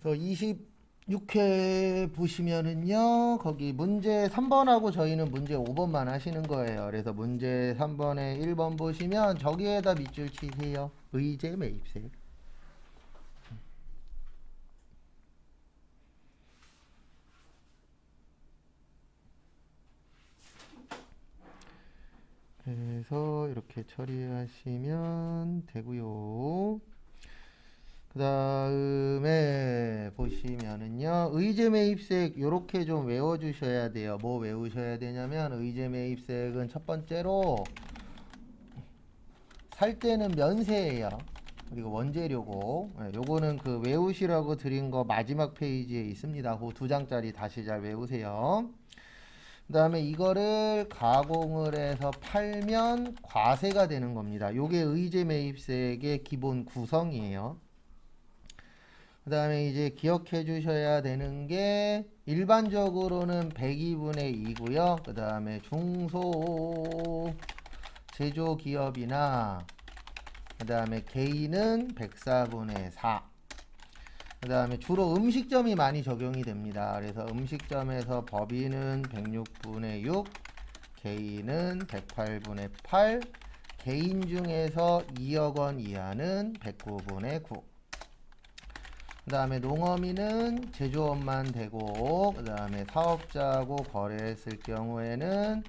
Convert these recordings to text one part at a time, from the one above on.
그래서 26회 보시면은요, 거기 문제 3번하고 저희는 문제 5번만 하시는 거예요. 그래서 문제 3번에 1번 보시면 저기에다 밑줄 치세요. 의제 매입세. 그래서 이렇게 처리하시면 되고요. 그 다음에 보시면은요, 의제 매입색 요렇게 좀 외워주셔야 돼요. 뭐 외우셔야 되냐면 의제 매입색은 첫 번째로 살 때는 면세예요. 그리고 원재료고, 요거는 그 외우시라고 드린 거 마지막 페이지에 있습니다. 그 두 장짜리 다시 잘 외우세요. 그 다음에 이거를 가공을 해서 팔면 과세가 되는 겁니다. 요게 의제 매입색의 기본 구성이에요. 그 다음에 이제 기억해 주셔야 되는 게 일반적으로는 102분의 2고요. 그 다음에 중소 제조기업이나 그 다음에 개인은 104분의 4. 그 다음에 주로 음식점이 많이 적용이 됩니다. 그래서 음식점에서 법인은 106분의 6, 개인은 108분의 8, 개인 중에서 2억 원 이하는 109분의 9. 그 다음에 농어민은 제조업만 되고, 그 다음에 사업자하고 거래했을 경우에는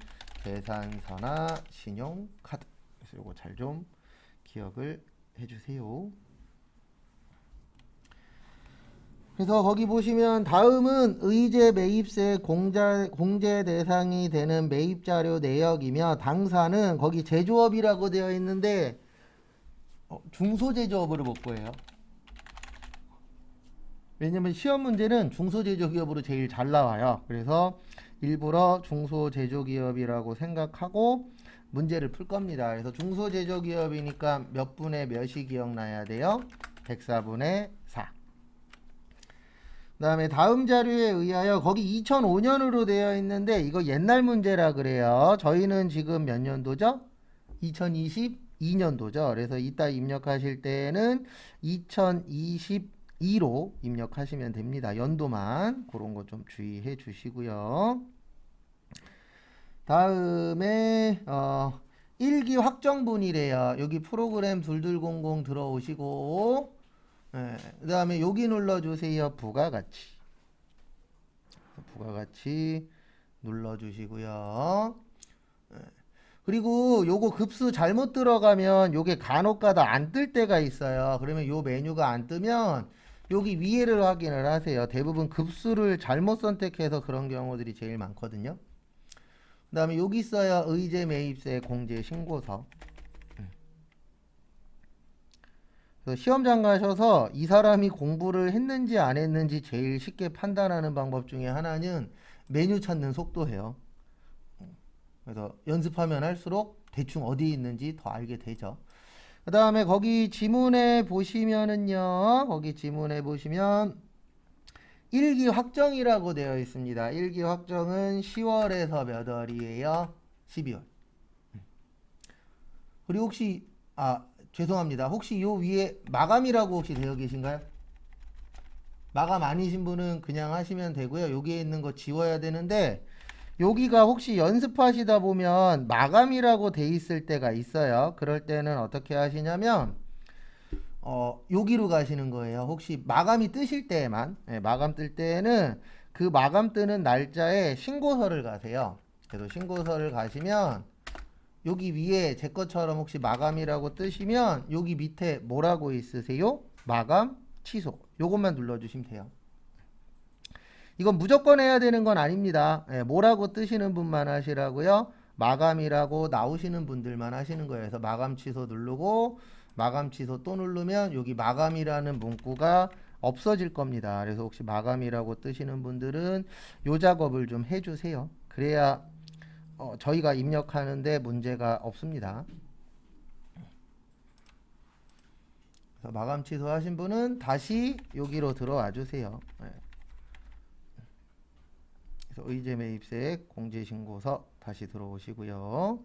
계산서나 신용카드. 그래서 이거 잘 좀 기억을 해주세요. 그래서 거기 보시면 다음은 의제 매입세 공제 대상이 되는 매입자료 내역이며 당사는 거기 제조업이라고 되어 있는데 중소제조업으로 볼 거예요. 왜냐면 시험 문제는 중소제조기업으로 제일 잘 나와요. 그래서 일부러 중소제조기업이라고 생각하고 문제를 풀 겁니다. 그래서 중소제조기업이니까 몇 분의 몇이 기억나야 돼요? 104분의 4. 그 다음에 다음 자료에 의하여 거기 2005년으로 되어 있는데 이거 옛날 문제라 그래요. 저희는 지금 몇 년도죠? 2022년도죠. 그래서 이따 입력하실 때는 2022로 입력하시면 됩니다. 연도만 그런 거 좀 주의해 주시고요. 다음에 1기 확정분이래요. 여기 프로그램 2200 들어오시고 그 다음에 여기 눌러주세요. 부가가치. 부가가치 눌러주시고요. 그리고 요거 급수 잘못 들어가면 요게 간혹가다 안 뜰 때가 있어요. 그러면 요 메뉴가 안 뜨면 여기 위에를 확인을 하세요. 대부분 급수를 잘못 선택해서 그런 경우들이 제일 많거든요. 그 다음에 여기 있어요. 의제 매입세 공제 신고서. 시험장 가셔서 이 사람이 공부를 했는지 안 했는지 제일 쉽게 판단하는 방법 중에 하나는 메뉴 찾는 속도예요. 그래서 연습하면 할수록 대충 어디 있는지 더 알게 되죠. 그 다음에 거기 지문에 보시면은요. 거기 지문에 보시면 1기 확정이라고 되어 있습니다. 1기 확정은 10월에서 몇 월이에요? 12월. 그리고 혹시 죄송합니다. 혹시 요 위에 마감이라고 혹시 되어 계신가요? 마감 아니신 분은 그냥 하시면 되고요. 여기에 있는 거 지워야 되는데 여기가 혹시 연습하시다 보면 마감이라고 돼 있을 때가 있어요. 그럴 때는 어떻게 하시냐면 여기로 가시는 거예요. 혹시 마감이 뜨실 때에만 마감 뜰 때에는 그 마감 뜨는 날짜에 신고서를 가세요. 그래서 신고서를 가시면 여기 위에 제 것처럼 혹시 마감이라고 뜨시면 여기 밑에 뭐라고 있으세요? 마감 취소. 요것만 눌러주시면 돼요. 이건 무조건 해야 되는 건 아닙니다. 뭐라고 뜨시는 분만 하시라고요. 마감이라고 나오시는 분들만 하시는 거예요. 그래서 마감 취소 누르고 마감 취소 또 누르면 여기 마감이라는 문구가 없어질 겁니다. 그래서 혹시 마감이라고 뜨시는 분들은 요 작업을 좀 해주세요. 그래야 저희가 입력하는데 문제가 없습니다. 그래서 마감 취소하신 분은 다시 여기로 들어와 주세요. 그래서 의제 매입세 공제신고서 다시 들어오시고요.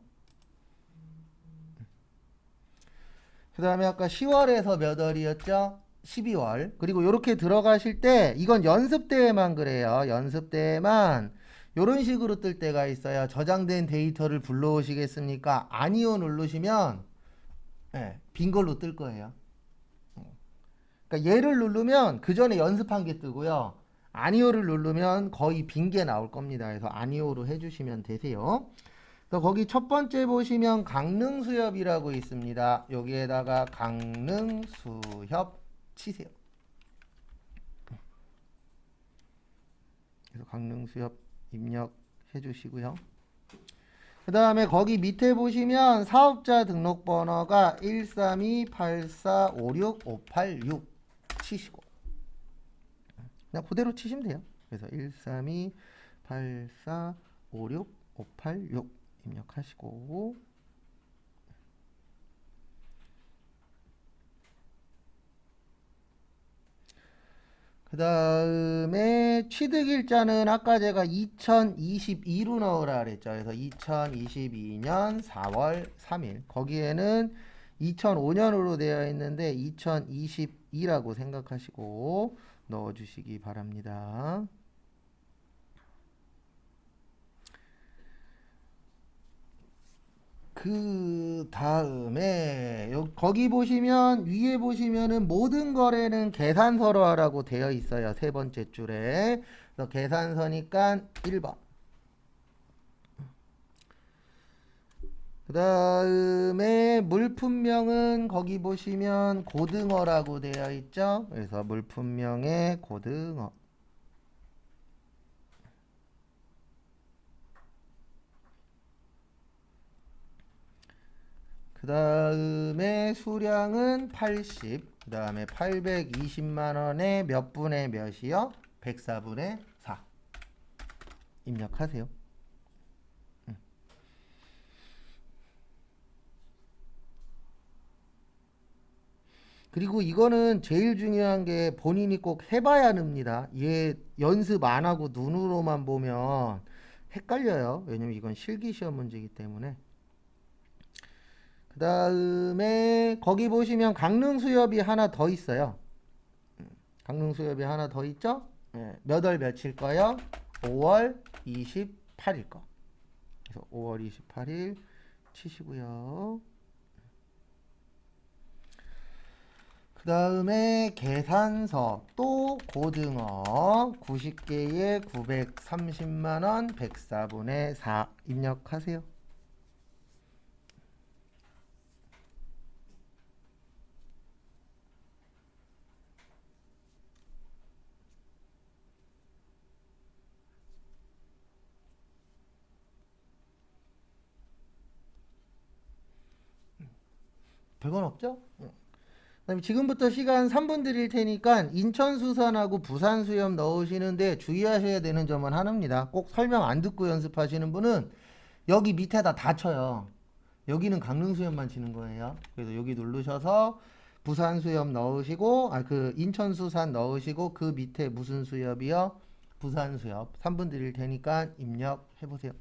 그 다음에 아까 10월에서 몇 월이었죠? 12월. 그리고 이렇게 들어가실 때 이건 연습 때에만 그래요. 연습 때에만 이런 식으로 뜰 때가 있어요. 저장된 데이터를 불러오시겠습니까? 아니요 누르시면 네, 빈 걸로 뜰 거예요. 그러니까 얘를 누르면 그 전에 연습한 게 뜨고요. 아니오를 누르면 거의 빈 게 나올 겁니다. 그래서 아니오로 해주시면 되세요. 그래서 거기 첫 번째 보시면 강릉 수협이라고 있습니다. 여기에다가 강릉 수협 치세요. 그래서 강릉 수협 입력해 주시고요. 그 다음에 거기 밑에 보시면 사업자 등록번호가 13284565586 치시고 그냥 그대로 치시면 돼요. 그래서 13284565586 입력하시고 그 다음에 취득일자는 아까 제가 2022로 넣으라 그랬죠. 그래서 2022년 4월 3일 거기에는 2005년으로 되어 있는데 2022라고 생각하시고 넣어주시기 바랍니다. 그 다음에 거기 보시면 위에 보시면은 모든 거래는 계산서로 하라고 되어 있어요. 세 번째 줄에. 그래서 계산서니까 1번. 그 다음에 물품명은 거기 보시면 고등어라고 되어 있죠. 그래서 물품명에 고등어. 그 다음에 수량은 80. 그 다음에 820만원에 몇 분의 몇이요? 104분의 4. 입력하세요. 그리고 이거는 제일 중요한 게 본인이 꼭 해봐야 합니다. 얘 연습 안 하고 눈으로만 보면 헷갈려요. 왜냐면 이건 실기시험 문제이기 때문에. 그 다음에 거기 보시면 강릉 수협이 하나 더 있어요. 강릉 수협이 하나 더 있죠? 네, 몇 월 며칠 거요? 5월 28일 거. 그래서 5월 28일 치시고요. 그 다음에 계산서 또 고등어 90개에 930만원 104분의 4 입력하세요. 별건 없죠? 그다음에 지금부터 시간 3분 드릴 테니까 인천 수산하고 부산 수협 넣으시는데 주의하셔야 되는 점은 하나입니다. 꼭 설명 안 듣고 연습하시는 분은 여기 밑에다 다 쳐요. 여기는 강릉 수협만 치는 거예요. 그래서 여기 누르셔서 부산 수협 넣으시고 그 인천 수산 넣으시고 그 밑에 무슨 수협이요? 부산 수협 3분 드릴 테니까 입력해 보세요.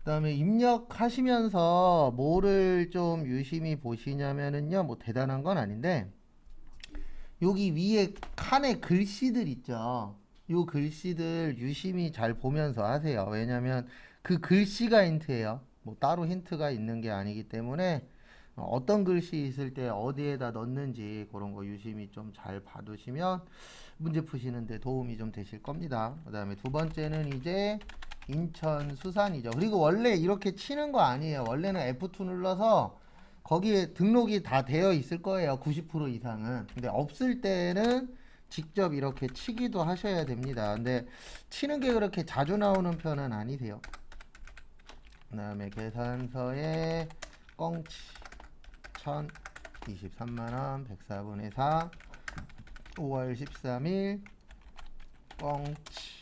그다음에 입력하시면서 뭐를 좀 유심히 보시냐면은요, 뭐 대단한 건 아닌데 여기 위에 칸에 글씨들 있죠. 요 글씨들 유심히 잘 보면서 하세요. 왜냐면 그 글씨가 힌트예요. 뭐 따로 힌트가 있는 게 아니기 때문에 어떤 글씨 있을 때 어디에다 넣는지 그런 거 유심히 좀 잘 봐두시면 문제 푸시는데 도움이 좀 되실 겁니다. 그 다음에 두 번째는 이제 인천 수산이죠. 그리고 원래 이렇게 치는 거 아니에요. 원래는 F2 눌러서 거기에 등록이 다 되어 있을 거예요. 90% 이상은. 근데 없을 때는 직접 이렇게 치기도 하셔야 됩니다. 근데 치는 게 그렇게 자주 나오는 편은 아니세요. 그 다음에 계산서에 꽁치 1023만원 104분의 4 5월 13일 꽁치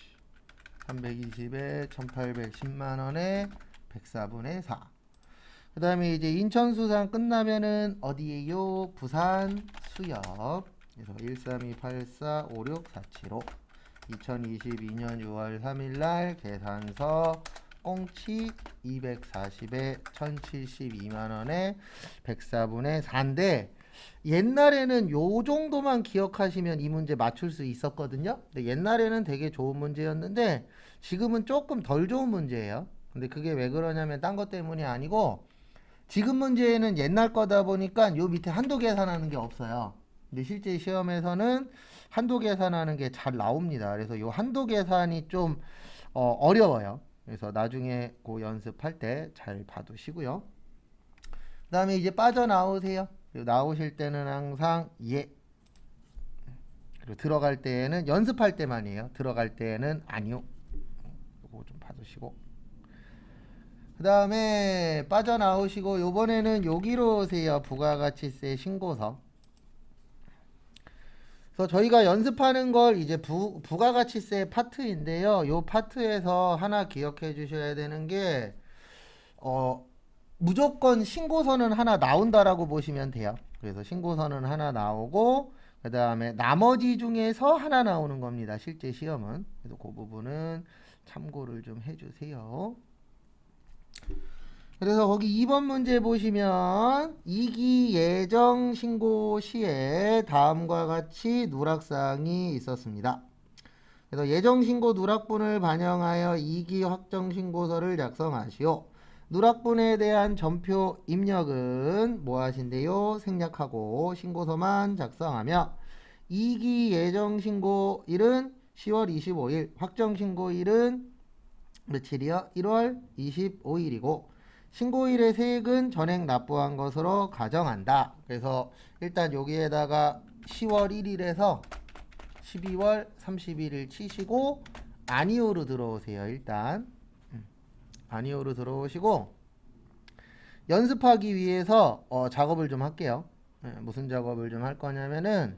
320에 1810만원에 104분의 4. 그 다음에 이제 인천수산 끝나면은 어디에요? 부산 수협. 그래서 132845647호 2022년 6월 3일날 계산서 꽁치 240에 1072만원에 104분의 4인데 옛날에는 요 정도만 기억하시면 이 문제 맞출 수 있었거든요. 근데 옛날에는 되게 좋은 문제였는데 지금은 조금 덜 좋은 문제예요. 근데 그게 왜 그러냐면 딴 것 때문이 아니고 지금 문제는 옛날 거다 보니까 요 밑에 한도 계산하는 게 없어요. 근데 실제 시험에서는 한도 계산하는 게 잘 나옵니다. 그래서 요 한도 계산이 좀 어려워요. 그래서 나중에 그 연습할 때 잘 봐두시고요. 그 다음에 이제 빠져나오세요. 그리고 나오실 때는 항상 예. 그리고 들어갈 때에는 연습할 때만이에요. 들어갈 때에는 아니요. 이거 좀 봐두시고. 그 다음에 빠져나오시고 요번에는 여기로 오세요. 부가가치세 신고서. 그래서 저희가 연습하는 걸 이제 부가가치세 파트인데요. 요 파트에서 하나 기억해 주셔야 되는 게 무조건 신고서는 하나 나온다라고 보시면 돼요. 그래서 신고서는 하나 나오고 그 다음에 나머지 중에서 하나 나오는 겁니다. 실제 시험은. 그래서 그 부분은 참고를 좀 해주세요. 그래서 거기 2번 문제 보시면 2기 예정 신고 시에 다음과 같이 누락사항이 있었습니다. 그래서 예정 신고 누락분을 반영하여 2기 확정 신고서를 작성하시오. 누락분에 대한 전표 입력은 뭐 하신대요? 생략하고 신고서만 작성하며 2기 예정 신고일은 10월 25일, 확정 신고일은 며칠이요? 1월 25일이고 신고일의 세액은 전액 납부한 것으로 가정한다. 그래서 일단 여기에다가 10월 1일에서 12월 31일 치시고 아니오로 들어오세요. 일단 아니오로 들어오시고 연습하기 위해서 작업을 좀 할게요. 무슨 작업을 좀 할 거냐면은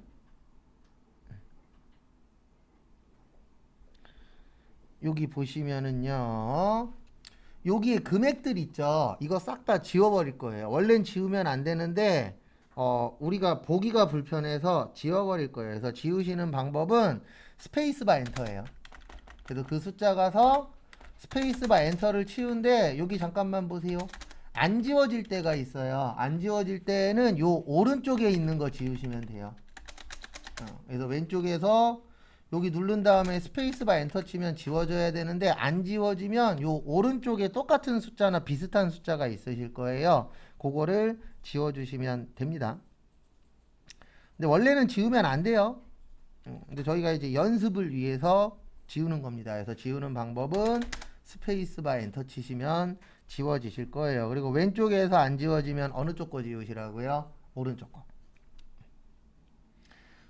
여기 보시면은요. 여기에 금액들 있죠. 이거 싹 다 지워버릴 거예요. 원래는 지우면 안 되는데 우리가 보기가 불편해서 지워버릴 거예요. 그래서 지우시는 방법은 스페이스바 엔터예요. 그래서 그 숫자 가서 스페이스바 엔터를 치운데 여기 잠깐만 보세요. 안 지워질 때가 있어요. 안 지워질 때는 요 오른쪽에 있는 거 지우시면 돼요. 그래서 왼쪽에서 여기 누른 다음에 스페이스바 엔터 치면 지워져야 되는데 안 지워지면 요 오른쪽에 똑같은 숫자나 비슷한 숫자가 있으실 거예요. 그거를 지워주시면 됩니다. 근데 원래는 지우면 안 돼요. 근데 저희가 이제 연습을 위해서 지우는 겁니다. 그래서 지우는 방법은 스페이스바 엔터 치시면 지워지실 거예요. 그리고 왼쪽에서 안 지워지면 어느 쪽 거 지우시라고요? 오른쪽 거.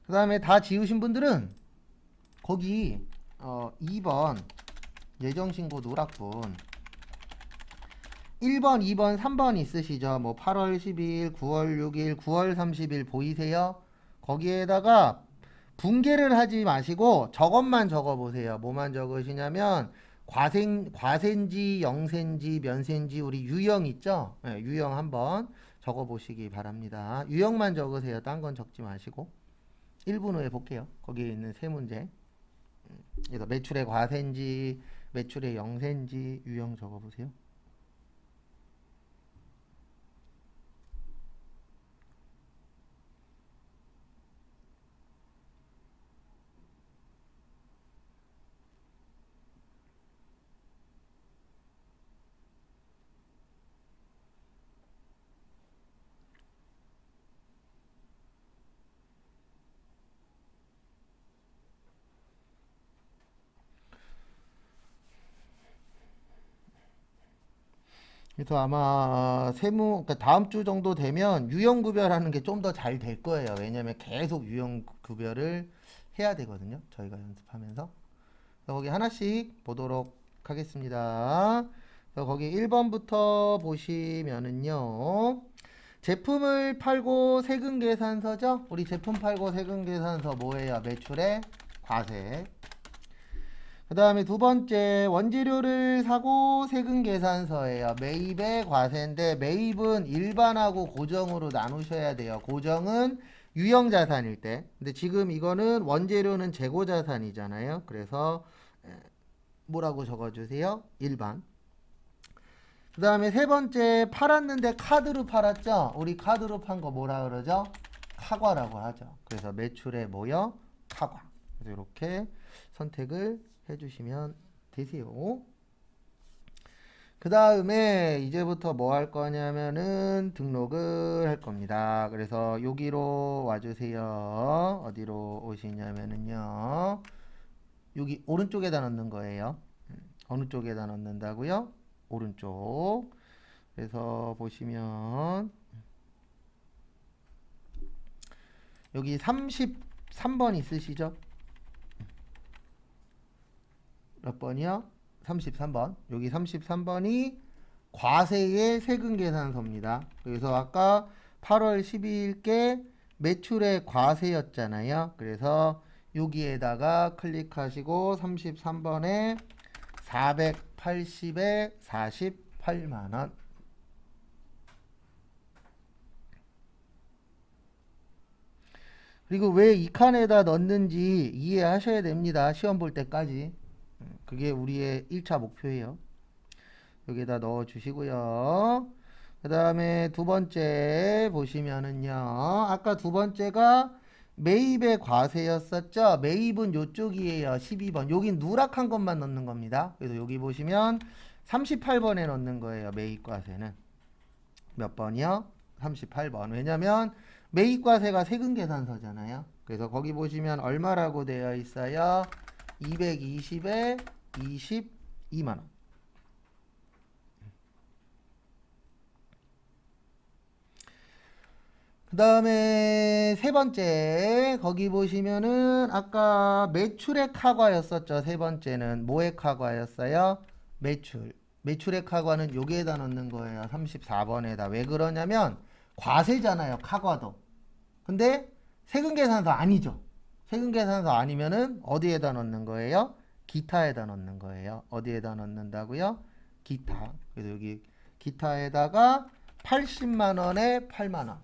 그 다음에 다 지우신 분들은 거기 2번 예정신고 누락분 1번, 2번, 3번 있으시죠? 뭐 8월 12일, 9월 6일, 9월 30일 보이세요? 거기에다가 분개를 하지 마시고 저것만 적어보세요. 뭐만 적으시냐면 과세인지, 영세인지, 면세인지 우리 유형 있죠? 네, 유형 한번 적어보시기 바랍니다. 유형만 적으세요. 딴 건 적지 마시고 1분 후에 볼게요. 거기에 있는 세 문제. 그래서 매출의 과세인지 매출의 영세인지 유형 적어보세요. 그래서 아마 세무, 그러니까 다음 주 정도 되면 유형 구별하는 게 좀 더 잘 될 거예요. 왜냐면 계속 유형 구별을 해야 되거든요. 저희가 연습하면서. 그래서 거기 하나씩 보도록 하겠습니다. 그래서 거기 1번부터 보시면은요. 제품을 팔고 세금 계산서죠. 우리 제품 팔고 세금 계산서 뭐예요? 매출의 과세. 그 다음에 두 번째 원재료를 사고 세금 계산서예요. 매입의 과세인데 매입은 일반하고 고정으로 나누셔야 돼요. 고정은 유형자산일 때. 근데 지금 이거는 원재료는 재고자산이잖아요. 그래서 뭐라고 적어주세요? 일반. 그 다음에 세 번째 팔았는데 카드로 팔았죠. 우리 카드로 판 거 뭐라 그러죠? 카과라고 하죠. 그래서 매출의 뭐요? 카과. 그래서 이렇게 선택을 해주시면 되세요. 그 다음에 이제부터 뭐 할 거냐면은 등록을 할 겁니다. 그래서 여기로 와주세요. 어디로 오시냐면은요. 여기 오른쪽에다 넣는 거예요. 어느 쪽에다 넣는다고요? 오른쪽. 그래서 보시면 여기 33번 있으시죠? 몇 번이요? 33번. 여기 33번이 과세의 세금 계산서입니다. 그래서 아까 8월 12일께 매출의 과세였잖아요. 그래서 여기에다가 클릭하시고 33번에 480에 48만원. 그리고 왜 이 칸에다 넣는지 이해하셔야 됩니다. 시험 볼 때까지. 그게 우리의 1차 목표예요. 여기다 넣어 주시고요. 그 다음에 두 번째 보시면은요. 아까 두 번째가 매입의 과세였었죠. 매입은 요쪽이에요. 12번. 여긴 누락한 것만 넣는 겁니다. 그래서 여기 보시면 38번에 넣는 거예요. 매입 과세는. 몇 번이요? 38번. 왜냐면 매입 과세가 세금 계산서잖아요. 그래서 거기 보시면 얼마라고 되어 있어요? 220에 22만원. 그 다음에 세 번째 거기 보시면은 아까 매출의 카과였었죠. 세 번째는 뭐의 카과였어요? 매출의 카과는 여기에다 넣는 거예요. 34번에다. 왜 그러냐면 과세잖아요. 카과도. 근데 세금계산서 아니죠. 세금계산서 아니면은 어디에다 넣는 거예요? 기타에다 넣는 거예요. 어디에다 넣는다고요? 기타. 그래서 여기 기타에다가 80만원에 8만원.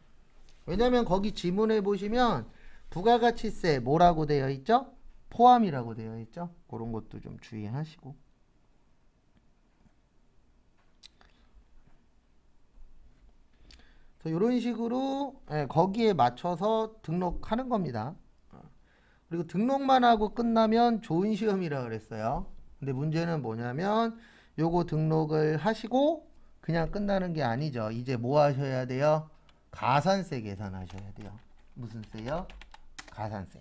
왜냐면 거기 지문에 보시면 부가가치세 뭐라고 되어 있죠? 포함이라고 되어 있죠. 그런 것도 좀 주의하시고. 이런 식으로 거기에 맞춰서 등록하는 겁니다. 그리고 등록만 하고 끝나면 좋은 시험이라 그랬어요. 근데 문제는 뭐냐면 요거 등록을 하시고 그냥 끝나는 게 아니죠. 이제 뭐 하셔야 돼요? 가산세 계산하셔야 돼요. 무슨 세요? 가산세.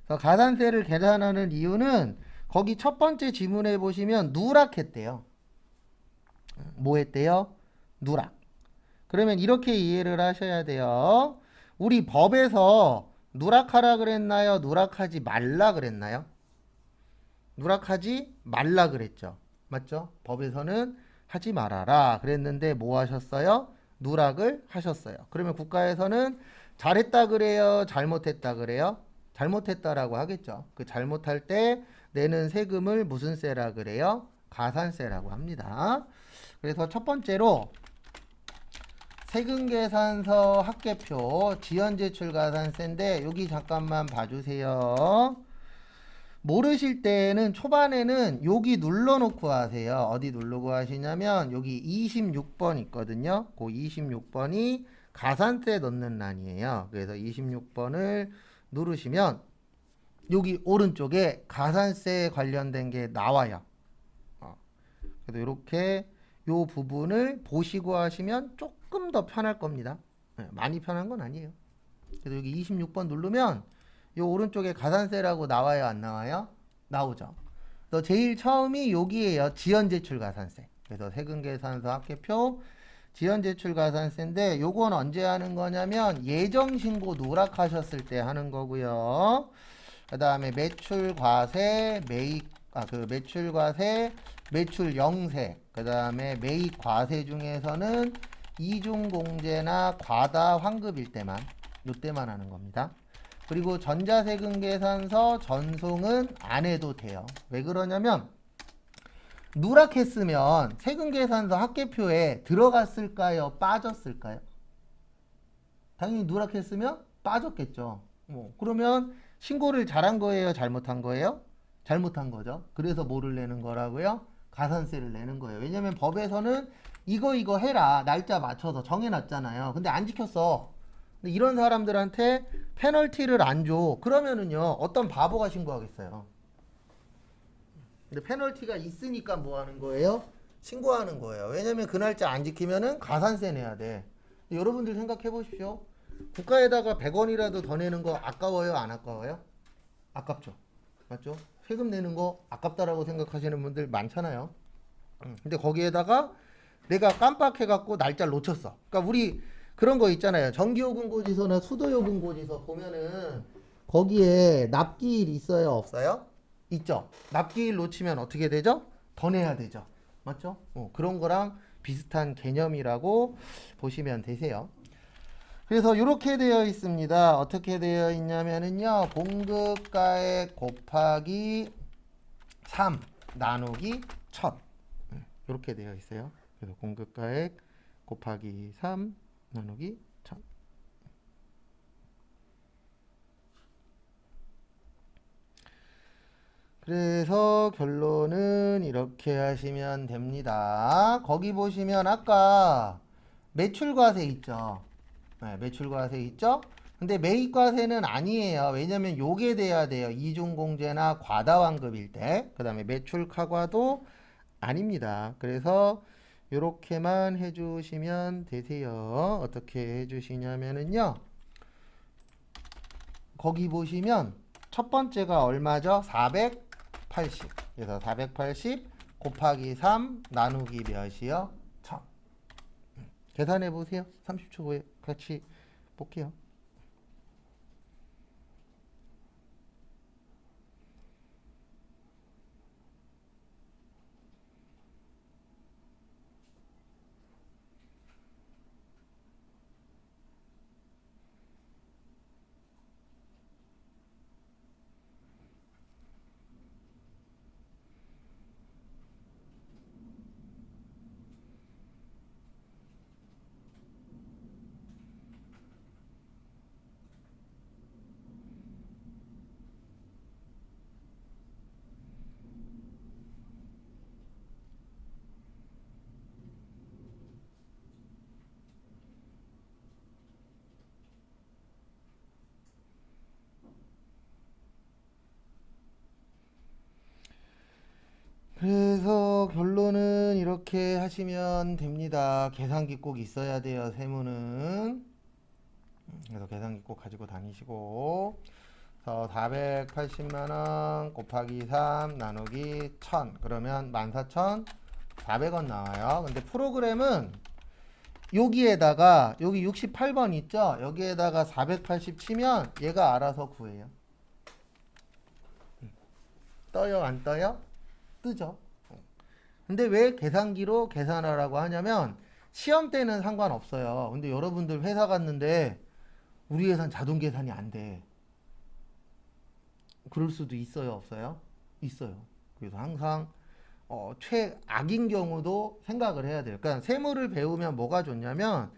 그래서 가산세를 계산하는 이유는 거기 첫 번째 지문에 보시면 누락했대요. 뭐 했대요? 누락. 그러면 이렇게 이해를 하셔야 돼요. 우리 법에서 누락하라 그랬나요? 누락하지 말라 그랬나요? 누락하지 말라 그랬죠. 맞죠? 법에서는 하지 말아라 그랬는데 뭐 하셨어요? 누락을 하셨어요. 그러면 국가에서는 잘했다 그래요? 잘못했다 그래요? 잘못했다라고 하겠죠. 그 잘못할 때 내는 세금을 무슨 세라 그래요? 가산세라고 합니다. 그래서 첫 번째로 세금계산서 합계표 지연제출가산세인데 여기 잠깐만 봐주세요. 모르실 때는 초반에는 여기 눌러놓고 하세요. 어디 누르고 하시냐면 여기 26번 있거든요. 그 26번이 가산세 넣는 란이에요. 그래서 26번을 누르시면 여기 오른쪽에 가산세 관련된 게 나와요. 그래서 이렇게 요 부분을 보시고 하시면 조금 더 편할 겁니다. 많이 편한 건 아니에요. 그래서 여기 26번 누르면 요 오른쪽에 가산세라고 나와요, 안 나와요? 나오죠. 그래서 제일 처음이 여기에요. 지연제출 가산세. 그래서 세금계산서 합계표, 지연제출가산세인데 요건 언제 하는 거냐면 예정신고 누락하셨을 때 하는 거고요. 그 다음에 매출과세, 매출과세, 매출영세, 그 다음에 매입과세 중에서는 이중공제나 과다 환급일 때만, 요때만 하는 겁니다. 그리고 전자세금계산서 전송은 안 해도 돼요. 왜 그러냐면 누락했으면 세금계산서 합계표에 들어갔을까요? 빠졌을까요? 당연히 누락했으면 빠졌겠죠. 그러면 신고를 잘한 거예요? 잘못한 거예요? 잘못한 거죠. 그래서 뭐를 내는 거라고요? 가산세를 내는 거예요. 왜냐면 법에서는 이거 해라 날짜 맞춰서 정해놨잖아요. 근데 안 지켰어. 근데 이런 사람들한테 페널티를 안 줘. 그러면은요 어떤 바보가 신고하겠어요. 근데 페널티가 있으니까 뭐 하는 거예요? 신고하는 거예요. 왜냐면 그 날짜 안 지키면은 가산세 내야 돼. 여러분들 생각해 보십시오. 국가에다가 100원이라도 더 내는 거 아까워요? 안 아까워요? 아깝죠. 맞죠? 세금 내는 거 아깝다라고 생각하시는 분들 많잖아요. 근데 거기에다가 내가 깜빡해갖고 날짜를 놓쳤어. 그러니까 우리 그런 거 있잖아요. 전기요금고지서나 수도요금고지서 보면은 거기에 납기일 있어요? 없어요? 있죠. 납기일 놓치면 어떻게 되죠? 더 내야 되죠. 맞죠? 그런 거랑 비슷한 개념이라고 보시면 되세요. 그래서 이렇게 되어 있습니다. 어떻게 되어 있냐면은요. 공급가액 곱하기 3 나누기 1000 이렇게 되어 있어요. 그래서 공급가액 곱하기 3 나누기 1000. 그래서 결론은 이렇게 하시면 됩니다. 거기 보시면 아까 매출과세 있죠. 네, 매출과세 있죠. 근데 매입과세는 아니에요. 왜냐면 요게 돼야 돼요. 이중공제나 과다환급일 때. 그 다음에 매출카과도 아닙니다. 그래서 요렇게만 해주시면 되세요. 어떻게 해주시냐면은요. 거기 보시면 첫 번째가 얼마죠? 480. 그래서 480 곱하기 3 나누기 몇이요? 1000. 계산해 보세요. 30초 후에 같이 볼게요. 그래서 결론은 이렇게 하시면 됩니다. 계산기 꼭 있어야 돼요. 세무는. 그래서 계산기 꼭 가지고 다니시고. 그래서 480만원 곱하기 3 나누기 1000 그러면 14,400원 나와요. 근데 프로그램은 여기에다가 여기 68번 있죠? 여기에다가 480 치면 얘가 알아서 구해요. 떠요? 안 떠요? 뜨죠. 근데 왜 계산기로 계산하라고 하냐면 시험 때는 상관없어요. 근데 여러분들 회사 갔는데 우리 회사는 자동 계산이 안 돼. 그럴 수도 있어요, 없어요? 있어요. 그래서 항상 최악인 경우도 생각을 해야 돼요. 그러니까 세무를 배우면 뭐가 좋냐면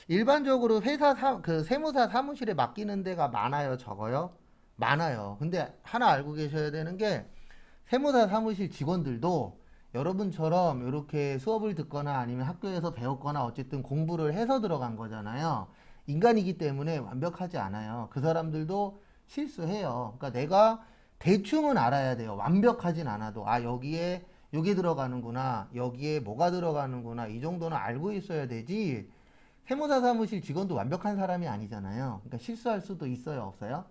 일반적으로 그 세무사 사무실에 맡기는 데가 많아요, 적어요? 많아요. 근데 하나 알고 계셔야 되는 게 세무사 사무실 직원들도 여러분처럼 이렇게 수업을 듣거나 아니면 학교에서 배웠거나 어쨌든 공부를 해서 들어간 거잖아요. 인간이기 때문에 완벽하지 않아요. 그 사람들도 실수해요. 그러니까 내가 대충은 알아야 돼요. 완벽하진 않아도 여기에 요게 들어가는구나. 여기에 뭐가 들어가는구나. 이 정도는 알고 있어야 되지. 세무사 사무실 직원도 완벽한 사람이 아니잖아요. 그러니까 실수할 수도 있어요, 없어요?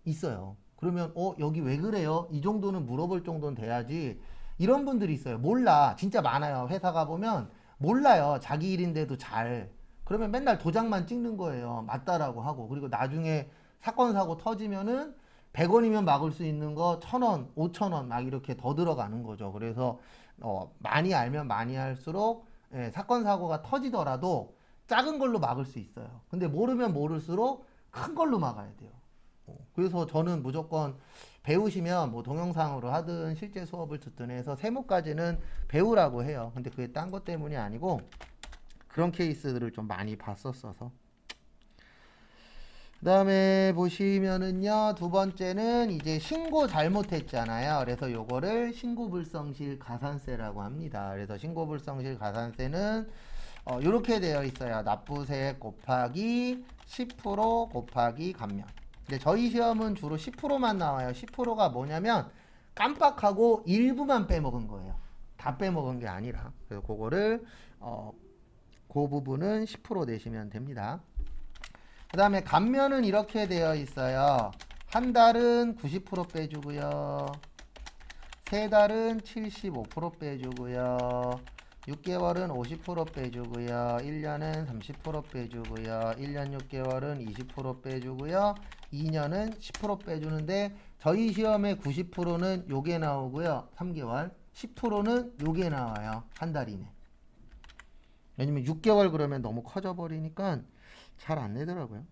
있어요. 그러면 여기 왜 그래요? 이 정도는 물어볼 정도는 돼야지. 이런 분들이 있어요. 몰라. 진짜 많아요. 회사 가보면 몰라요. 자기 일인데도 잘. 그러면 맨날 도장만 찍는 거예요. 맞다라고 하고. 그리고 나중에 사건, 사고 터지면은 100원이면 막을 수 있는 거 1000원, 5000원 막 이렇게 더 들어가는 거죠. 그래서 많이 알면 많이 할수록 예, 사건, 사고가 터지더라도 작은 걸로 막을 수 있어요. 근데 모르면 모를수록 큰 걸로 막아야 돼요. 그래서 저는 무조건 배우시면 뭐 동영상으로 하든 실제 수업을 듣든 해서 세무까지는 배우라고 해요. 근데 그게 딴 것 때문이 아니고 그런 케이스들을 좀 많이 봤었어서. 그 다음에 보시면은요, 두 번째는 이제 신고 잘못했잖아요. 그래서 요거를 신고불성실 가산세라고 합니다. 그래서 신고불성실 가산세는 요렇게 되어 있어요. 납부세 곱하기 10% 곱하기 감면. 근데 저희 시험은 주로 10%만 나와요. 10%가 뭐냐면 깜빡하고 일부만 빼먹은 거예요. 다 빼먹은 게 아니라. 그래서 그거를 그 부분은 10% 내시면 됩니다. 그 다음에 감면은 이렇게 되어 있어요. 한 달은 90% 빼주고요. 세 달은 75% 빼주고요. 6개월은 50% 빼주고요. 1년은 30% 빼주고요. 1년 6개월은 20% 빼주고요. 2년은 10% 빼주는데 저희 시험에 90%는 요게 나오고요. 3개월. 10%는 요게 나와요. 한 달 이내. 왜냐면 6개월 그러면 너무 커져 버리니까 잘 안 내더라고요.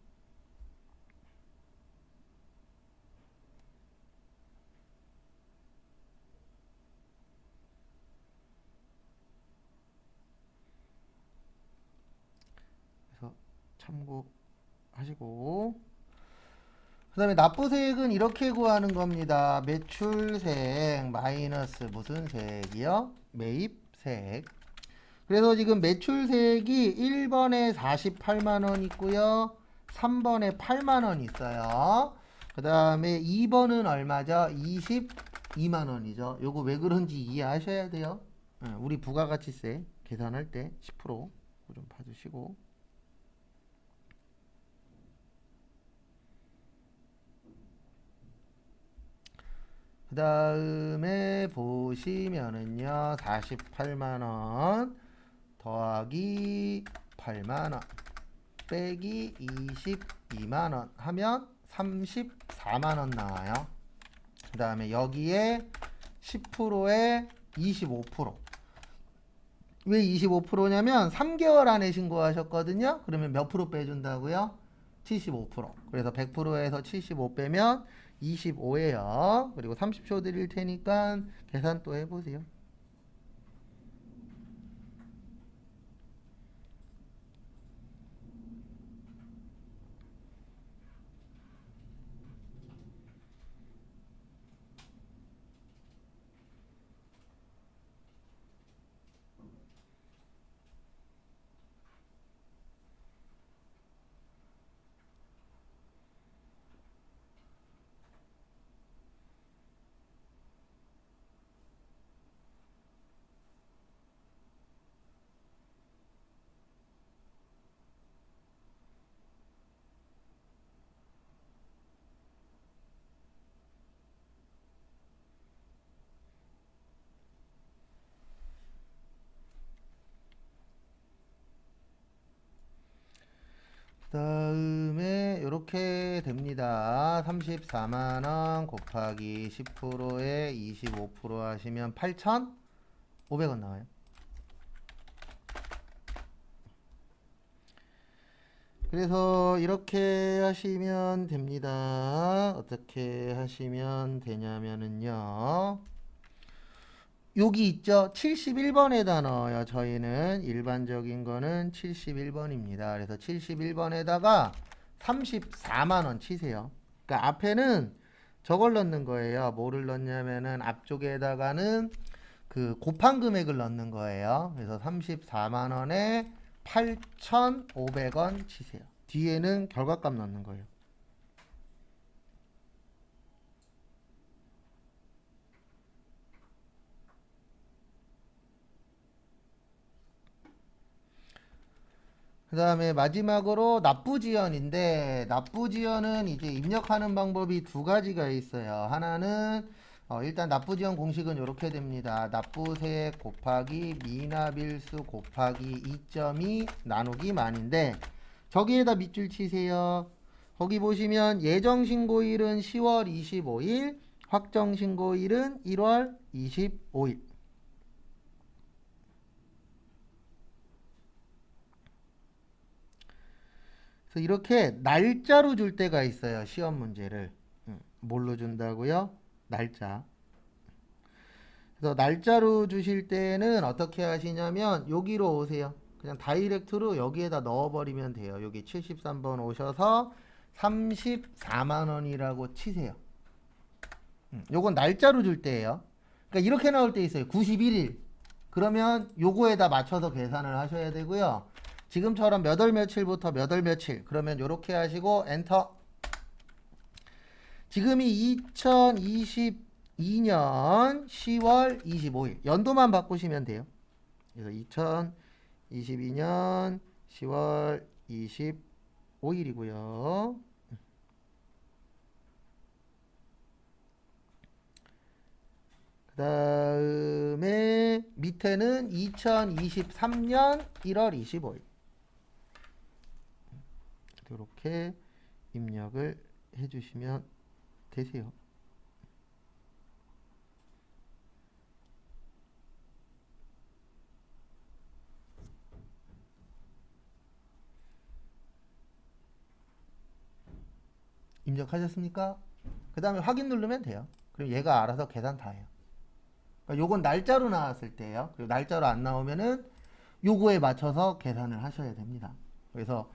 그래서 참고하시고. 그 다음에 납부세액은 이렇게 구하는 겁니다. 매출세액 마이너스 무슨 세액이요? 매입세액. 그래서 지금 매출세액이 1번에 48만원 있고요. 3번에 8만원 있어요. 그 다음에 2번은 얼마죠? 22만원이죠. 요거 왜 그런지 이해하셔야 돼요. 우리 부가가치세 계산할 때 10%좀 봐주시고. 그 다음에 보시면은요, 48만원 더하기 8만원 빼기 22만원 하면 34만원 나와요. 그 다음에 여기에 10%에 25%. 왜 25%냐면 3개월 안에 신고하셨거든요. 그러면 몇 프로 빼준다고요? 75%. 그래서 100%에서 75 빼면 25예요. 그리고 30초 드릴 테니까 계산 또 해보세요. 그 다음에 이렇게 됩니다. 34만원 곱하기 10%에 25% 하시면 8,500원 나와요. 그래서 이렇게 하시면 됩니다. 어떻게 하시면 되냐면은요. 여기 있죠? 71번에다 넣어요. 저희는 일반적인 거는 71번입니다. 그래서 71번에다가 34만원 치세요. 그러니까 앞에는 저걸 넣는 거예요. 뭐를 넣냐면은 앞쪽에다가는 그 곱한 금액을 넣는 거예요. 그래서 34만원에 8,500원 치세요. 뒤에는 결과값 넣는 거예요. 그 다음에 마지막으로 납부지연인데 납부지연은 이제 입력하는 방법이 두 가지가 있어요. 하나는 일단 납부지연 공식은 이렇게 됩니다. 납부세액 곱하기 미납일수 곱하기 2.2 나누기 만인데 저기에다 밑줄 치세요. 거기 보시면 예정신고일은 10월 25일, 확정신고일은 1월 25일. 그래서 이렇게 날짜로 줄 때가 있어요. 시험 문제를. 뭘로 준다고요? 날짜. 그래서 날짜로 주실 때는 어떻게 하시냐면 여기로 오세요. 그냥 다이렉트로 여기에다 넣어버리면 돼요. 여기 73번 오셔서 34만 원이라고 치세요. 요건 날짜로 줄 때예요. 그러니까 이렇게 나올 때 있어요. 91일. 그러면 요거에다 맞춰서 계산을 하셔야 되고요. 지금처럼 몇 월 며칠부터 몇 월 며칠. 그러면 요렇게 하시고 엔터. 지금이 2022년 10월 25일. 연도만 바꾸시면 돼요. 그래서 2022년 10월 25일이고요. 그 다음에 밑에는 2023년 1월 25일. 이렇게 입력을 해주시면 되세요. 입력하셨습니까? 그 다음에 확인 누르면 돼요. 그럼 얘가 알아서 계산 다 해요. 그러니까 요건 날짜로 나왔을 때예요. 그리고 날짜로 안 나오면은 요거에 맞춰서 계산을 하셔야 됩니다. 그래서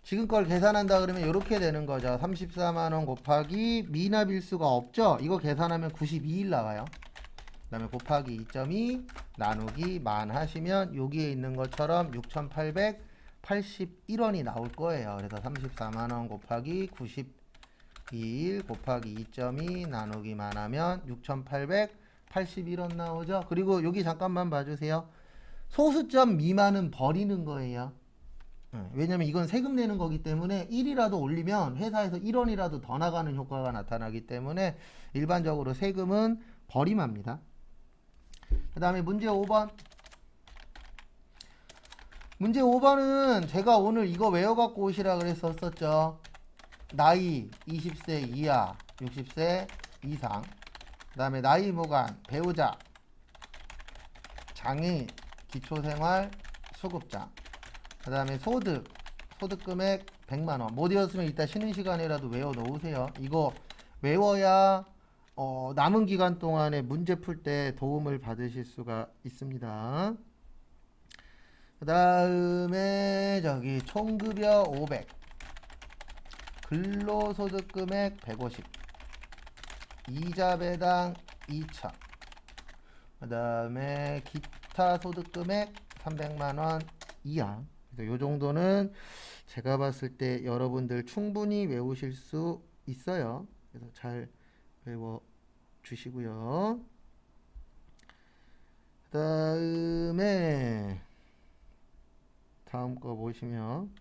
지금 걸 계산한다 그러면 이렇게 되는 거죠. 34만 원 곱하기 미납일수가 없죠. 이거 계산하면 92일 나와요. 그 다음에 곱하기 2.2 나누기 만 하시면 여기에 있는 것처럼 6,881원이 나올 거예요. 그래서 34만 원 곱하기 92일 곱하기 2.2 나누기 만 하면 6,881원 나오죠. 그리고 여기 잠깐만 봐주세요. 소수점 미만은 버리는 거예요. 왜냐면 이건 세금 내는 거기 때문에 1이라도 올리면 회사에서 1원이라도 더 나가는 효과가 나타나기 때문에 일반적으로 세금은 버림합니다. 그 다음에 문제 5번. 문제 5번은 제가 오늘 이거 외워갖고 오시라 그랬었죠. 나이 20세 이하, 60세 이상. 그 다음에 나이 무관, 배우자, 장애인, 기초생활, 수급자. 그 다음에 소득 금액 100만원. 못 외웠으면 이따 쉬는 시간이라도 외워 놓으세요. 이거 외워야 남은 기간 동안에 문제 풀 때 도움을 받으실 수가 있습니다. 그 다음에 저기 총급여 500, 근로소득 금액 150, 이자 배당 2000, 그 다음에 기타 소득 금액 300만원 이하. 요 정도는 제가 봤을 때 여러분들 충분히 외우실 수 있어요. 그래서 잘 외워 주시고요. 그 다음에 다음 거 보시면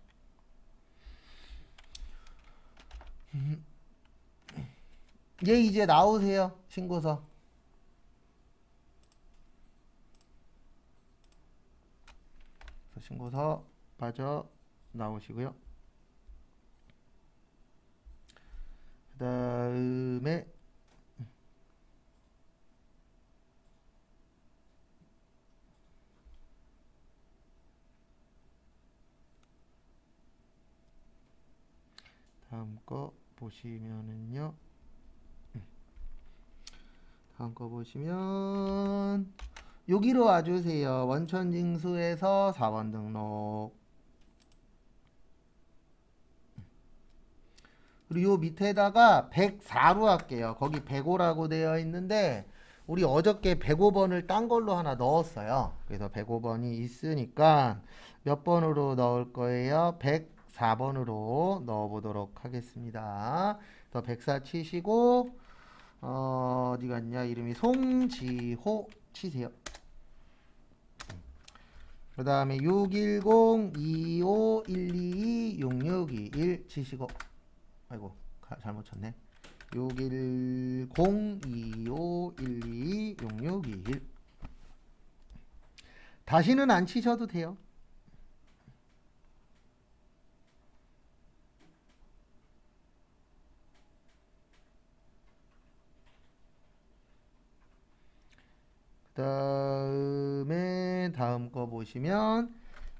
얘 이제 나오세요. 신고서. 신고서 빠져 나오시고요. 그 다음에 다음 거 보시면은요. 다음 거 보시면 여기로 와주세요. 원천징수에서 4번 등록. 그리고 요 밑에다가 104로 할게요. 거기 105라고 되어 있는데 우리 어저께 105번을 딴 걸로 하나 넣었어요. 그래서 105번이 있으니까 몇 번으로 넣을 거예요? 104번으로 넣어보도록 하겠습니다. 그래서 104 치시고 어디 갔냐? 이름이 송지호 치세요. 그 다음에 610-25-122-6621 치시고, 아이고 잘못 쳤네. 61025126621. 다시는 안 치셔도 돼요. 그다음에 다음 거 보시면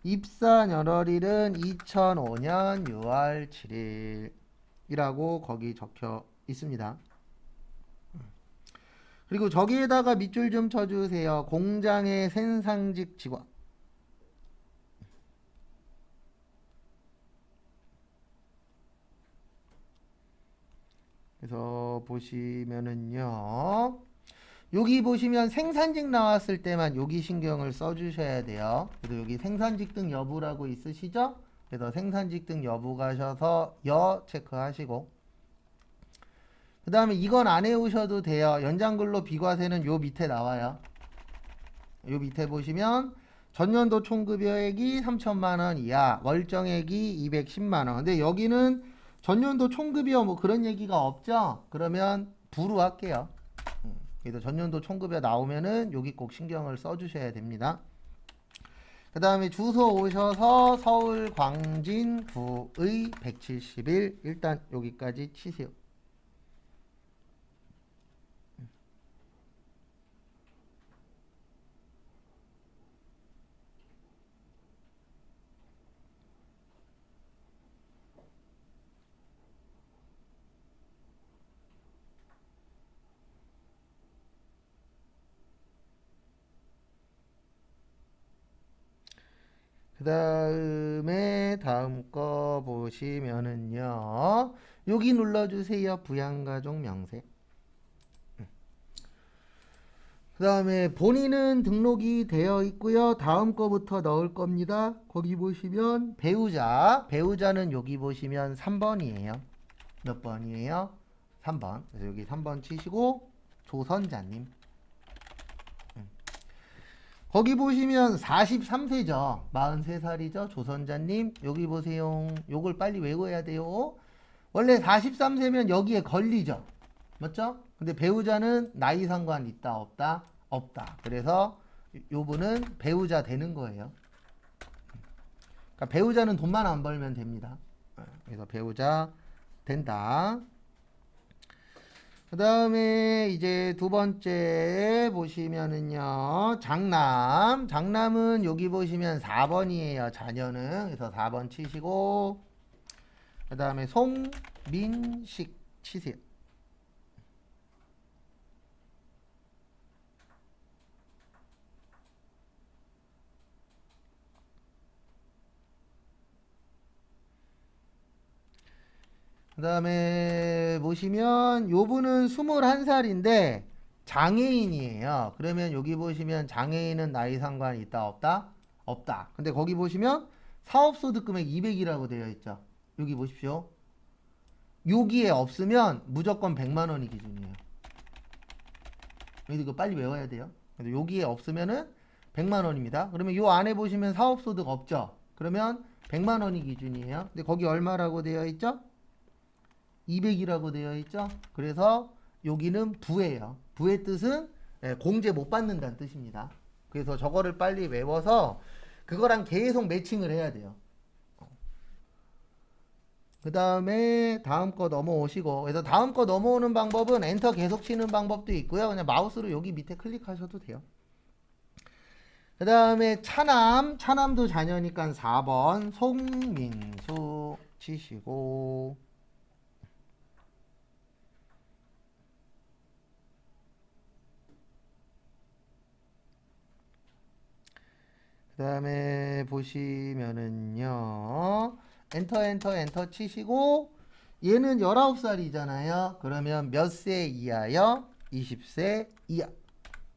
입사 연월일은 2005년 6월 7일이라고 거기 적혀 있습니다. 그리고 저기에다가 밑줄 좀 쳐주세요. 공장의 생산직 직원. 그래서 보시면은요. 여기 보시면 생산직 나왔을 때만 여기 신경을 써주셔야 돼요. 그래서 여기 생산직 등 여부라고 있으시죠? 그래서 생산직 등 여부 가셔서 여 체크하시고, 그 다음에 이건 안 해오셔도 돼요. 연장근로 비과세는 요 밑에 나와요. 요 밑에 보시면 전년도 총급여액이 3천만 원 이하, 월정액이 210만 원. 근데 여기는 전년도 총급여 뭐 그런 얘기가 없죠? 그러면 부로 할게요. 그래서 전년도 총급여 나오면은 여기 꼭 신경을 써주셔야 됩니다. 그 다음에 주소 오셔서 서울 광진구의 171 일단 여기까지 치세요. 그 다음에 다음 거 보시면은요. 여기 눌러주세요. 부양가족 명세. 그 다음에 본인은 등록이 되어 있고요. 다음 거부터 넣을 겁니다. 거기 보시면 배우자. 배우자는 여기 보시면 3번이에요. 몇 번이에요? 3번. 그래서 여기 3번 치시고 조선자님. 거기 보시면 43세죠. 43살이죠. 조선자님. 여기 보세요. 요걸 빨리 외워야 돼요. 원래 43세면 여기에 걸리죠. 맞죠? 근데 배우자는 나이 상관 있다 없다? 없다. 그래서 요 분은 배우자 되는 거예요. 그러니까 배우자는 돈만 안 벌면 됩니다. 그래서 배우자 된다. 그 다음에 이제 두 번째 보시면은요. 장남. 장남은 여기 보시면 4번이에요. 자녀는. 그래서 4번 치시고, 그 다음에 송민식 치세요. 그 다음에 보시면 요 분은 21살인데 장애인이에요. 그러면 여기 보시면 장애인은 나이 상관 있다 없다? 없다. 근데 거기 보시면 사업소득금액 200이라고 되어 있죠. 여기 보십시오. 여기에 없으면 무조건 100만 원이 기준이에요. 이거 빨리 외워야 돼요. 그래서 여기에 없으면은 100만 원입니다. 그러면 요 안에 보시면 사업소득 없죠. 그러면 100만 원이 기준이에요. 근데 거기 얼마라고 되어 있죠? 200이라고 되어 있죠. 그래서 여기는 부예요. 부의 뜻은 공제 못 받는다는 뜻입니다. 그래서 저거를 빨리 외워서 그거랑 계속 매칭을 해야 돼요. 그 다음에 다음 거 넘어오시고, 그래서 다음 거 넘어오는 방법은 엔터 계속 치는 방법도 있고요. 그냥 마우스로 여기 밑에 클릭하셔도 돼요. 그 다음에 차남. 차남도 자녀니까 4번 송민수 치시고, 그 다음에 보시면은요. 엔터 치시고, 얘는 19살이잖아요. 그러면 몇 세 이하요? 20세 이하.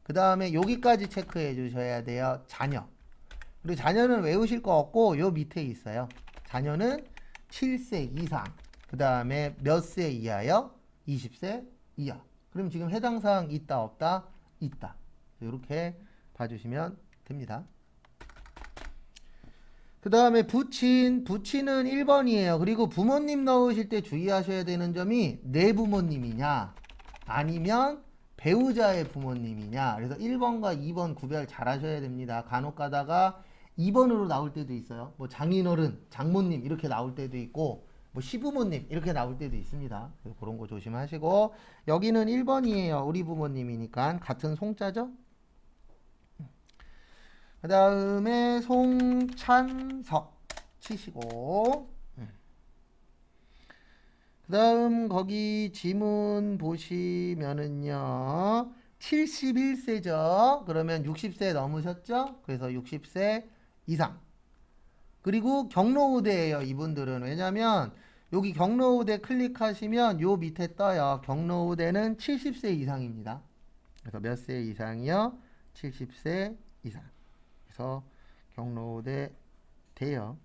그 다음에 여기까지 체크해 주셔야 돼요. 자녀. 그리고 자녀는 외우실 거 없고 요 밑에 있어요. 자녀는 7세 이상. 그 다음에 몇 세 이하요? 20세 이하. 그럼 지금 해당 사항 있다 없다? 있다. 이렇게 봐주시면 됩니다. 그 다음에 부친은 1번이에요. 그리고 부모님 넣으실 때 주의하셔야 되는 점이 내 부모님이냐 아니면 배우자의 부모님이냐. 그래서 1번과 2번 구별 잘 하셔야 됩니다. 간혹 가다가 2번으로 나올 때도 있어요. 뭐 장인어른, 장모님 이렇게 나올 때도 있고 뭐 시부모님 이렇게 나올 때도 있습니다. 그래서 그런 거 조심하시고 여기는 1번이에요. 우리 부모님이니까 같은 송자죠. 그 다음에 송찬석 치시고 그 다음 거기 지문 보시면은요 71세죠. 그러면 60세 넘으셨죠. 그래서 60세 이상. 그리고 경로우대예요. 이분들은. 왜냐면 여기 경로우대 클릭하시면 요 밑에 떠요. 경로우대는 70세 이상입니다. 그래서 몇 세 이상이요? 70세 이상. 그래서 경로우대 돼요.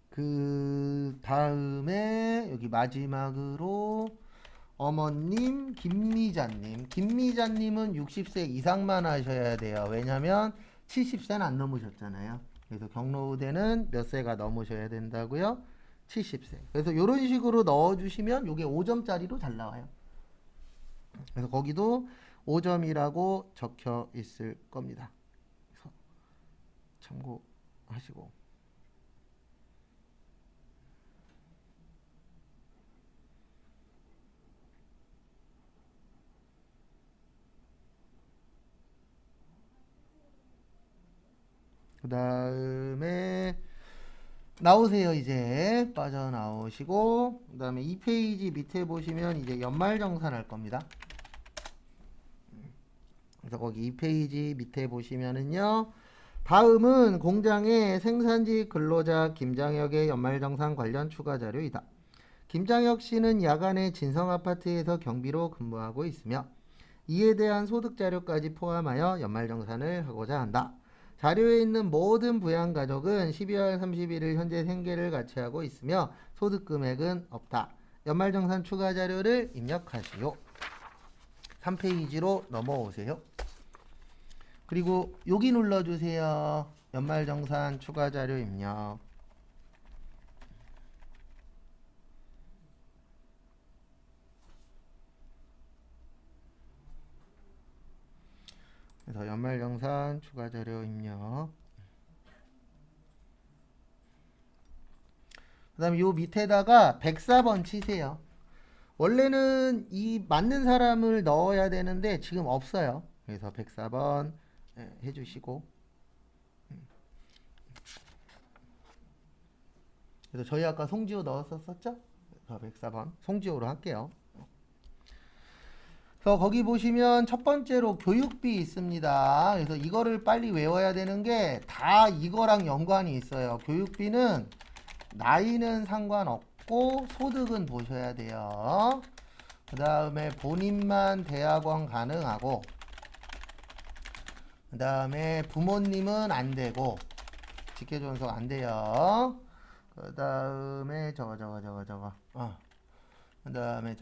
그 다음에 여기 마지막으로 어머님 김미자님. 김미자님은 60세 이상만 하셔야 돼요. 왜냐면 70세는 안 넘으셨잖아요. 그래서 경로우대는 몇 세가 넘으셔야 된다고요? 70세. 그래서 이런 식으로 넣어주시면 이게 5점짜리로 잘 나와요. 그래서 거기도 5점이라고 적혀 있을 겁니다. 그래서 참고하시고. 그 다음에 나오세요. 이제 빠져나오시고 그 다음에 이 페이지 밑에 보시면 이제 연말정산 할 겁니다. 그래서 거기 이 페이지 밑에 보시면은요 다음은 공장의 생산직 근로자 김장혁의 연말정산 관련 추가 자료이다. 김장혁 씨는 야간에 진성아파트에서 경비로 근무하고 있으며 이에 대한 소득 자료까지 포함하여 연말정산을 하고자 한다. 자료에 있는 모든 부양가족은 12월 31일 현재 생계를 같이 하고 있으며 소득 금액은 없다. 연말정산 추가 자료를 입력하시오. 3페이지로 넘어오세요. 그리고 여기 눌러주세요. 연말정산 추가 자료 입력. 그래서 연말정산 추가 자료 입력. 그 다음에 요 밑에다가 104번 치세요. 원래는 이 맞는 사람을 넣어야 되는데 지금 없어요. 그래서 104번 해주시고. 그래서 저희 아까 송지호 넣었었죠? 그래서 104번 송지호로 할게요. 그래서 거기 보시면 첫 번째로 교육비 있습니다. 그래서 이거를 빨리 외워야 되는 게 다 이거랑 연관이 있어요. 교육비는 나이는 상관없고 소득은 보셔야 돼요. 그 다음에 본인만 대학원 가능하고 그 다음에 부모님은 안 되고 직계존속 안 돼요. 그 다음에 저거 그 다음에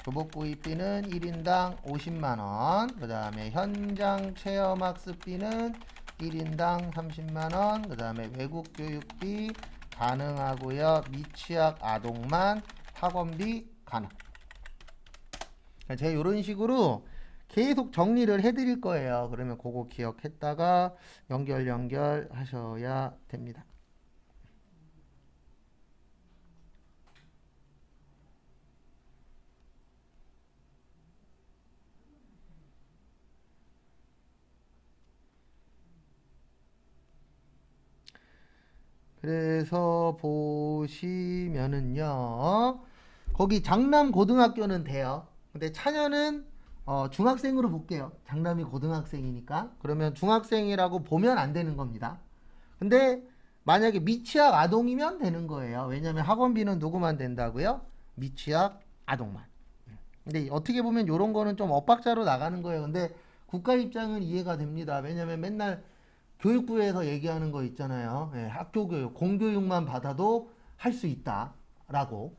교복구입비는 1인당 50만원. 그 다음에 현장 체험학습비는 1인당 30만원. 그 다음에 외국교육비 가능하고요. 미취학 아동만 학원비 가능. 제가 이런 식으로 계속 정리를 해드릴 거예요. 그러면 그거 기억했다가 연결 하셔야 됩니다. 그래서 보시면은요 거기 장남 고등학교는 돼요. 근데 차녀는 중학생으로 볼게요. 장남이 고등학생이니까. 그러면 중학생이라고 보면 안 되는 겁니다. 근데 만약에 미취학 아동이면 되는 거예요. 왜냐면 학원비는 누구만 된다고요? 미취학 아동만. 근데 어떻게 보면 이런 거는 좀 엇박자로 나가는 거예요. 근데 국가 입장은 이해가 됩니다. 왜냐면 맨날 교육부에서 얘기하는 거 있잖아요. 예, 학교 교육, 공교육만 받아도 할 수 있다라고.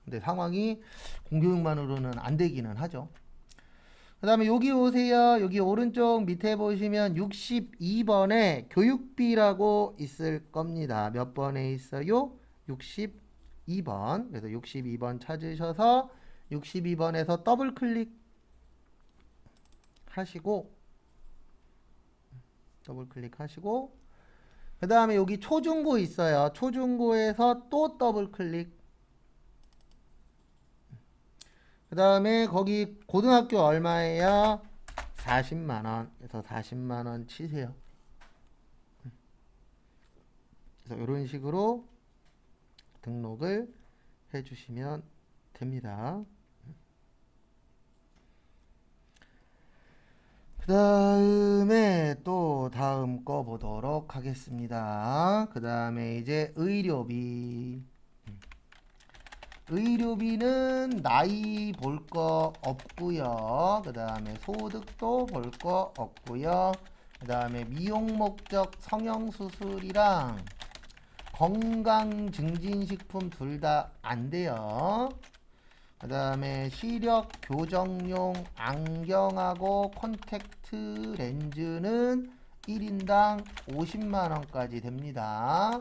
근데 상황이 공교육만으로는 안 되기는 하죠. 그 다음에 여기 오세요. 여기 오른쪽 밑에 보시면 62번에 교육비라고 있을 겁니다. 몇 번에 있어요? 62번. 그래서 62번 찾으셔서 62번에서 더블 클릭 하시고 그 다음에 여기 초중고 있어요. 초중고에서 또 더블 클릭. 그 다음에 거기 고등학교 얼마예요? 40만원. 그래서 40만원 치세요. 그래서 이런 식으로 등록을 해주시면 됩니다. 그 다음에 또 다음 거 보도록 하겠습니다. 그 다음에 이제 의료비. 의료비는 나이 볼 거 없고요. 그 다음에 소득도 볼 거 없고요. 그 다음에 미용 목적 성형수술이랑 건강 증진식품 둘 다 안 돼요. 그 다음에 시력 교정용 안경하고 콘택트 렌즈는 1인당 50만원까지 됩니다.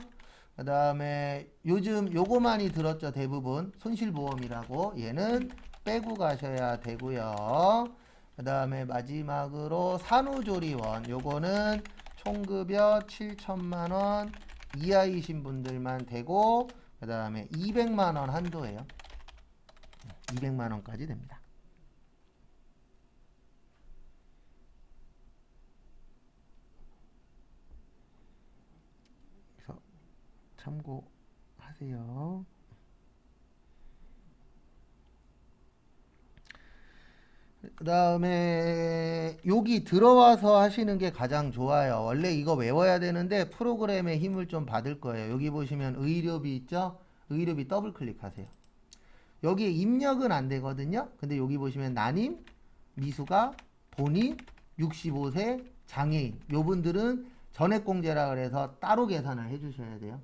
그 다음에 요즘 요거 많이 들었죠. 대부분 손실보험이라고. 얘는 빼고 가셔야 되고요. 그 다음에 마지막으로 산후조리원. 요거는 총급여 7천만원 이하이신 분들만 되고, 그 다음에 200만원 한도예요. 200만원까지 됩니다. 그래서 참고하세요. 그 다음에 여기 들어와서 하시는 게 가장 좋아요. 원래 이거 외워야 되는데 프로그램의 힘을 좀 받을 거예요. 여기 보시면 의료비 있죠? 의료비 더블 클릭하세요. 여기에 입력은 안 되거든요. 근데 여기 보시면 난임, 미수가, 본인, 65세, 장애인 요분들은 전액공제라 그래서 따로 계산을 해주셔야 돼요.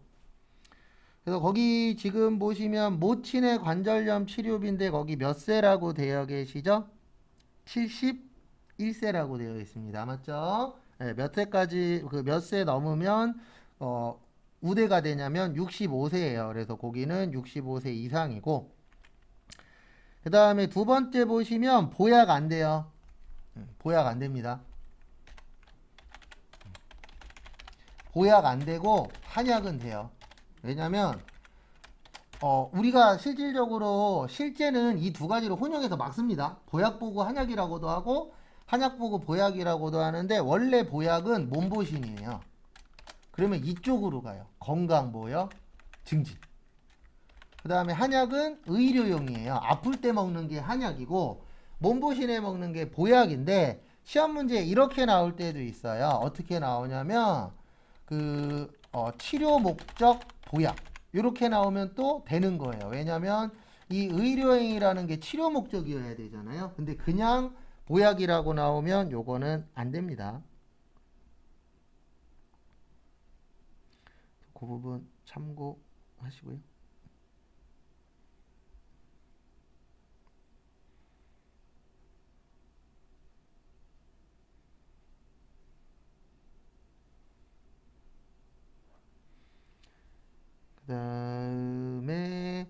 그래서 거기 지금 보시면 모친의 관절염 치료비인데 거기 몇 세라고 되어 계시죠? 71세라고 되어 있습니다. 맞죠? 네, 몇 세까지 몇 세 넘으면 우대가 되냐면 65세예요. 그래서 거기는 65세 이상이고, 그 다음에 두 번째 보시면 보약 안 돼요. 보약 안 됩니다. 보약 안 되고 한약은 돼요. 왜냐면 우리가 실질적으로 실제는 이 두 가지를 혼용해서 막 씁니다. 보약 보고 한약이라고도 하고 한약 보고 보약이라고도 하는데 원래 보약은 몸보신이에요. 그러면 이쪽으로 가요. 건강보여 증진. 그 다음에 한약은 의료용이에요. 아플 때 먹는 게 한약이고 몸보신에 먹는 게 보약인데 시험 문제 이렇게 나올 때도 있어요. 어떻게 나오냐면 치료 목적 보약 이렇게 나오면 또 되는 거예요. 왜냐면 이 의료행위라는 게 치료 목적이어야 되잖아요. 근데 그냥 보약이라고 나오면 요거는 안 됩니다. 그 부분 참고하시고요. 그 다음에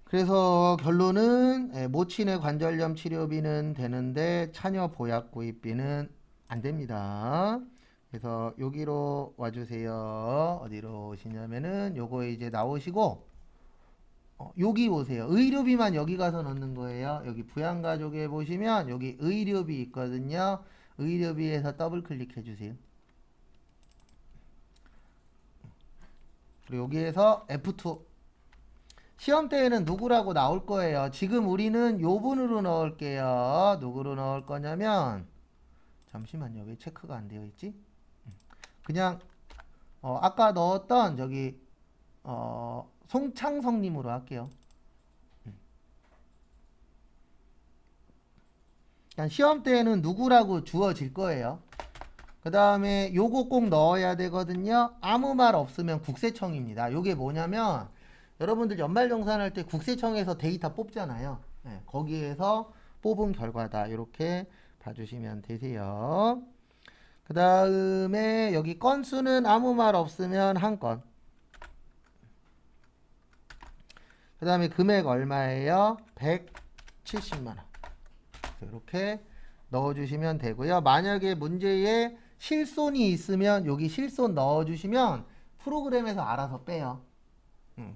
그래서 결론은 모친의 관절염 치료비는 되는데 차녀 보약 구입비는 안 됩니다. 그래서 여기로 와주세요. 어디로 오시냐면은 요거 이제 나오시고 여기 오세요. 의료비만 여기 가서 넣는 거예요. 여기 부양가족에 보시면 여기 의료비 있거든요. 의료비에서 더블 클릭해 주세요. 그리고 여기에서 F2 시험 때에는 누구라고 나올 거예요. 지금 우리는 요 분으로 넣을게요. 누구로 넣을 거냐면 잠시만요. 왜 체크가 안 되어 있지? 그냥 아까 넣었던 저기 송창성님으로 할게요. 그냥 시험 때에는 누구라고 주어질 거예요. 그 다음에 요거 꼭 넣어야 되거든요. 아무 말 없으면 국세청입니다. 요게 뭐냐면 여러분들 연말정산할 때 국세청에서 데이터 뽑잖아요. 네, 거기에서 뽑은 결과다. 이렇게 봐주시면 되세요. 그 다음에 여기 건수는 아무 말 없으면 한 건. 그 다음에 금액 얼마예요? 170만원. 이렇게 넣어주시면 되고요. 만약에 문제에 실손이 있으면 여기 실손 넣어주시면 프로그램에서 알아서 빼요.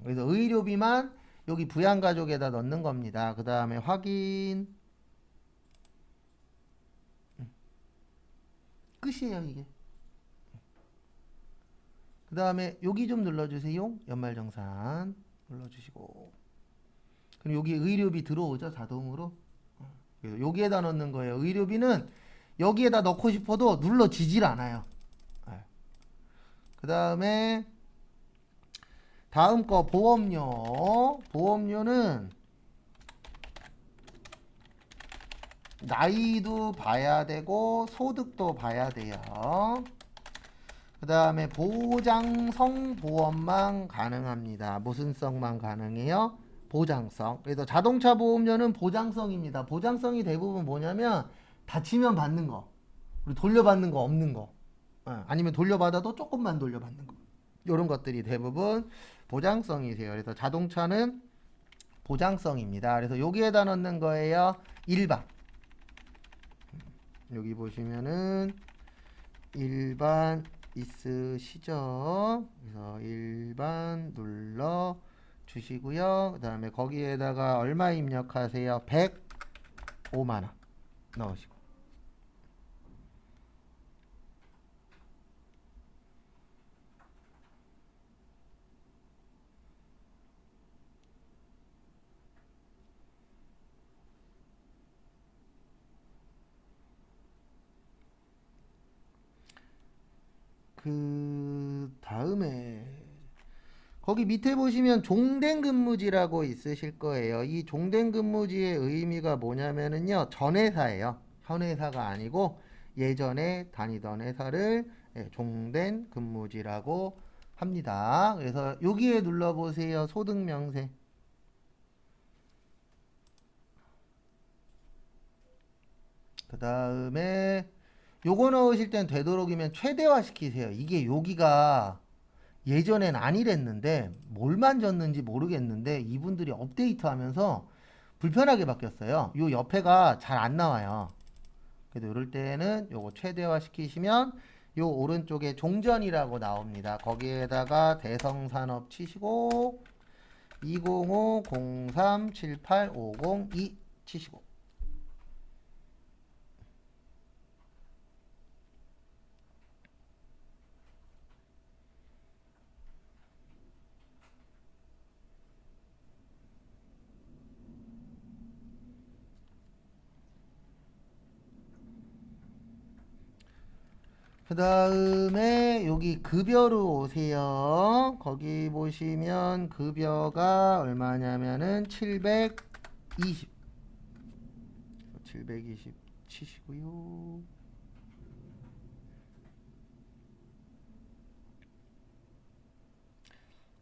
그래서 의료비만 여기 부양가족에다 넣는 겁니다. 그 다음에 확인. 끝이에요, 이게. 그 다음에 여기 좀 눌러주세요. 연말정산 눌러주시고. 그럼 여기 의료비 들어오죠, 자동으로. 그래서 여기에다 넣는 거예요. 의료비는 여기에다 넣고 싶어도 눌러지질 않아요. 그 다음에 다음 거 보험료. 보험료는 나이도 봐야 되고 소득도 봐야 돼요. 그 다음에 보장성 보험만 가능합니다. 무슨 성만 가능해요? 보장성. 그래서 자동차 보험료는 보장성입니다. 보장성이 대부분 뭐냐면 다치면 받는 거, 그리고 돌려받는 거 없는 거, 아니면 돌려받아도 조금만 돌려받는 거, 이런 것들이 대부분 보장성이세요. 그래서 자동차는 보장성입니다. 그래서 여기에다 넣는 거예요. 일반. 여기 보시면은 일반 있으시죠? 그래서 일반 눌러 주시고요. 그 다음에 거기에다가 얼마 입력하세요? 105만원 넣으시고. 그 다음에 거기 밑에 보시면 종된근무지라고 있으실 거예요. 이 종된근무지의 의미가 뭐냐면은요, 전 회사예요. 현 회사가 아니고 예전에 다니던 회사를 종된근무지라고 합니다. 그래서 여기에 눌러보세요. 소득명세. 그 다음에 요거 넣으실 땐 되도록이면 최대화 시키세요. 이게 여기가 예전엔 아니랬는데 뭘 만졌는지 모르겠는데 이분들이 업데이트 하면서 불편하게 바뀌었어요. 요 옆에가 잘 안 나와요. 그래도 이럴 때는 요거 최대화 시키시면 요 오른쪽에 종전이라고 나옵니다. 거기에다가 대성산업 치시고 205-03-7850-2 치시고. 그 다음에 여기 급여로 오세요. 거기 보시면 급여가 얼마냐면은 720 치시고요.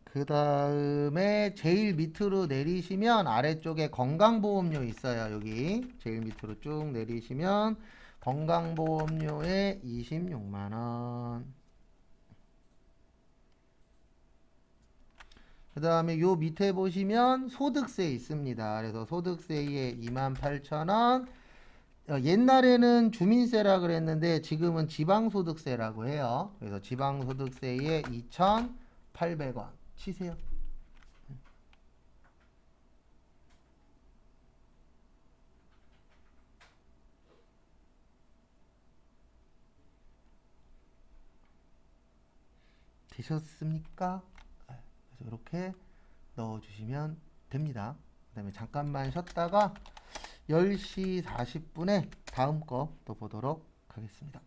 그 다음에 제일 밑으로 내리시면 아래쪽에 건강보험료 있어요. 여기 제일 밑으로 쭉 내리시면 건강보험료에 26만원. 그 다음에 요 밑에 보시면 소득세 있습니다. 그래서 소득세에 28,000원. 옛날에는 주민세라 그랬는데 지금은 지방소득세라고 해요. 그래서 지방소득세에 2,800원 치세요. 되셨습니까? 그래서 이렇게 넣어주시면 됩니다. 그 다음에 잠깐만 쉬었다가 10시 40분에 다음 거 또 보도록 하겠습니다.